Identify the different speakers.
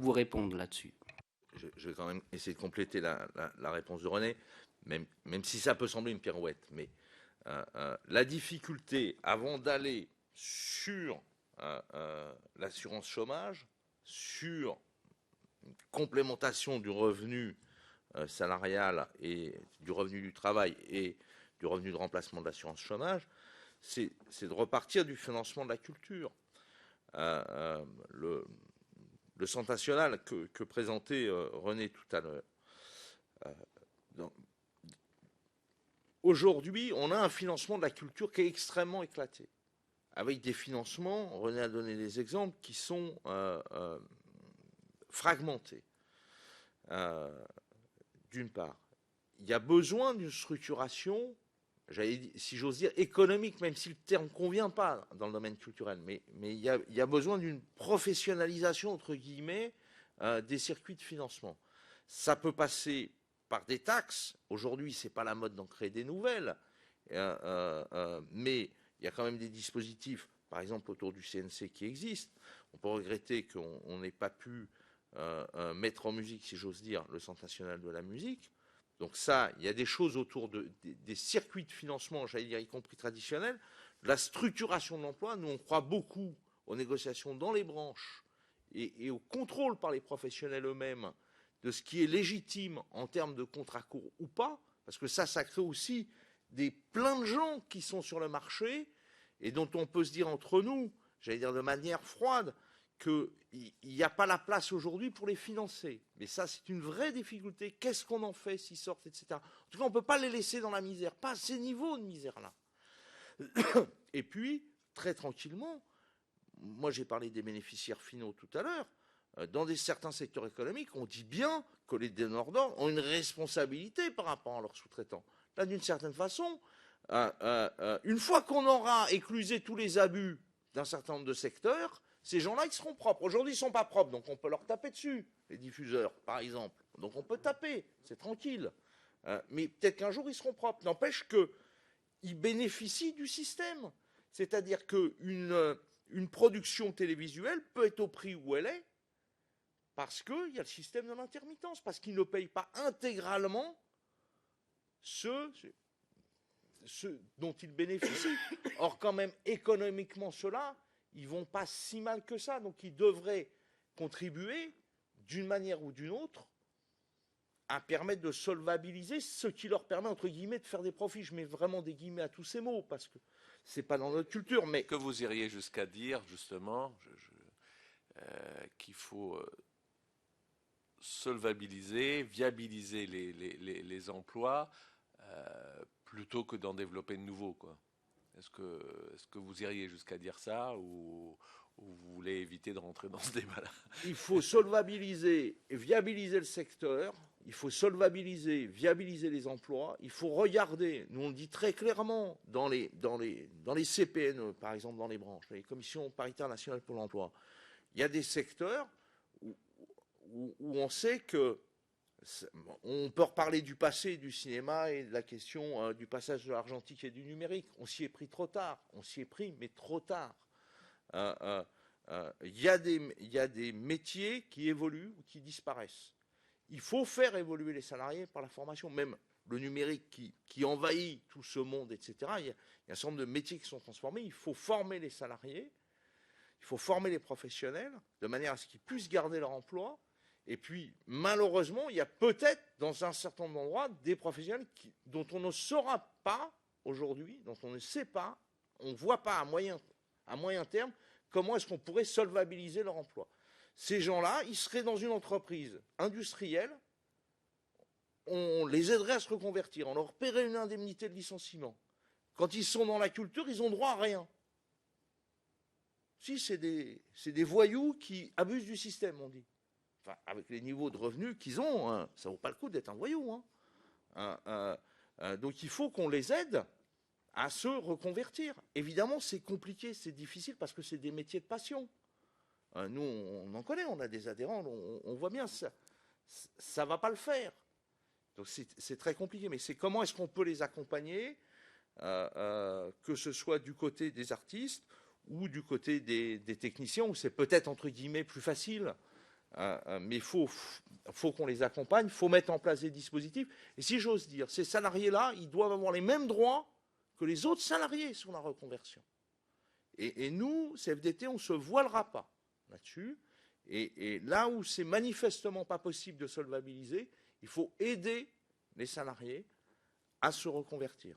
Speaker 1: vous répondre là-dessus.
Speaker 2: Je vais quand même essayer de compléter la réponse de René, même si ça peut sembler une pirouette. Mais la difficulté, avant d'aller sur l'assurance chômage, sur une complémentation du revenu salarial et du revenu du travail et du revenu de remplacement de l'assurance chômage, c'est de repartir du financement de la culture. Le Centre national que présentait René tout à l'heure. Aujourd'hui, on a un financement de la culture qui est extrêmement éclaté, avec des financements, René a donné des exemples, qui sont fragmentés. D'une part, il y a besoin d'une structuration, si j'ose dire, économique, même si le terme ne convient pas dans le domaine culturel, mais il y a besoin d'une professionnalisation, entre guillemets, des circuits de financement. Ça peut passer par des taxes. Aujourd'hui, ce n'est pas la mode d'en créer des nouvelles, mais il y a quand même des dispositifs, par exemple autour du CNC, qui existent. On peut regretter qu'on n'ait pas pu mettre en musique, si j'ose dire, le Centre national de la musique. Donc ça, il y a des choses autour des circuits de financement, j'allais dire, y compris traditionnels, la structuration de l'emploi. Nous, on croit beaucoup aux négociations dans les branches et au contrôle par les professionnels eux-mêmes de ce qui est légitime en termes de contrat court ou pas, parce que ça crée aussi plein de gens qui sont sur le marché et dont on peut se dire entre nous, j'allais dire de manière froide, qu'il n'y a pas la place aujourd'hui pour les financer. Mais ça, c'est une vraie difficulté. Qu'est-ce qu'on en fait s'ils sortent, etc. En tout cas, on ne peut pas les laisser dans la misère, pas à ces niveaux de misère-là. Et puis, très tranquillement, moi j'ai parlé des bénéficiaires finaux tout à l'heure, dans certains secteurs économiques, on dit bien que les donneurs d'ordre ont une responsabilité par rapport à leurs sous-traitants. Là, d'une certaine façon, une fois qu'on aura éclusé tous les abus d'un certain nombre de secteurs, ces gens-là, ils seront propres. Aujourd'hui, ils ne sont pas propres, donc on peut leur taper dessus, les diffuseurs, par exemple. Donc on peut taper, c'est tranquille. Mais peut-être qu'un jour, ils seront propres. N'empêche qu'ils bénéficient du système. C'est-à-dire qu'une production télévisuelle peut être au prix où elle est, parce qu'il y a le système de l'intermittence, parce qu'ils ne payent pas intégralement ce dont ils bénéficient. Or, quand même, économiquement, ceux-là, ils ne vont pas si mal que ça. Donc, ils devraient contribuer, d'une manière ou d'une autre, à permettre de solvabiliser ce qui leur permet, entre guillemets, de faire des profits. Je mets vraiment des guillemets à tous ces mots, parce que ce n'est pas dans notre culture. Mais
Speaker 3: que vous iriez jusqu'à dire, justement, qu'il faut solvabiliser, viabiliser les emplois plutôt que d'en développer de nouveaux, quoi. Est-ce que vous iriez jusqu'à dire ça ou vous voulez éviter de rentrer dans ce débat-là?
Speaker 2: Il faut solvabiliser et viabiliser le secteur. Il faut solvabiliser, viabiliser les emplois. Il faut regarder, nous on le dit très clairement, dans les CPNE, par exemple dans les branches, les commissions paritaires nationales pour l'emploi, il y a des secteurs où on sait que on peut reparler du passé du cinéma et de la question du passage de l'argentique et du numérique. On s'y est pris trop tard. On s'y est pris, mais trop tard. Il y a des métiers qui évoluent ou qui disparaissent. Il faut faire évoluer les salariés par la formation. Même le numérique qui envahit tout ce monde, etc. Il y a un certain nombre de métiers qui sont transformés. Il faut former les salariés. Il faut former les professionnels de manière à ce qu'ils puissent garder leur emploi. Et puis, malheureusement, il y a peut-être, dans un certain nombre d'endroits, des professionnels dont on ne saura pas aujourd'hui, dont on ne sait pas, on ne voit pas à moyen terme, comment est-ce qu'on pourrait solvabiliser leur emploi. Ces gens-là, ils seraient dans une entreprise industrielle, on les aiderait à se reconvertir, on leur paierait une indemnité de licenciement. Quand ils sont dans la culture, ils ont droit à rien. Si, c'est des voyous qui abusent du système, on dit. Enfin, avec les niveaux de revenus qu'ils ont, hein, ça ne vaut pas le coup d'être un voyou. Donc il faut qu'on les aide à se reconvertir. Évidemment, c'est compliqué, c'est difficile parce que c'est des métiers de passion. Nous, on en connaît, on a des adhérents, on voit bien ça ne va pas le faire. Donc c'est très compliqué. Mais c'est comment est-ce qu'on peut les accompagner, que ce soit du côté des artistes ou du côté des techniciens, où c'est peut-être entre guillemets plus facile. Mais il faut qu'on les accompagne, il faut mettre en place des dispositifs. Et si j'ose dire, ces salariés-là, ils doivent avoir les mêmes droits que les autres salariés sur la reconversion. Et nous, CFDT, on ne se voilera pas là-dessus. Et là où c'est manifestement pas possible de solvabiliser, il faut aider les salariés à se reconvertir.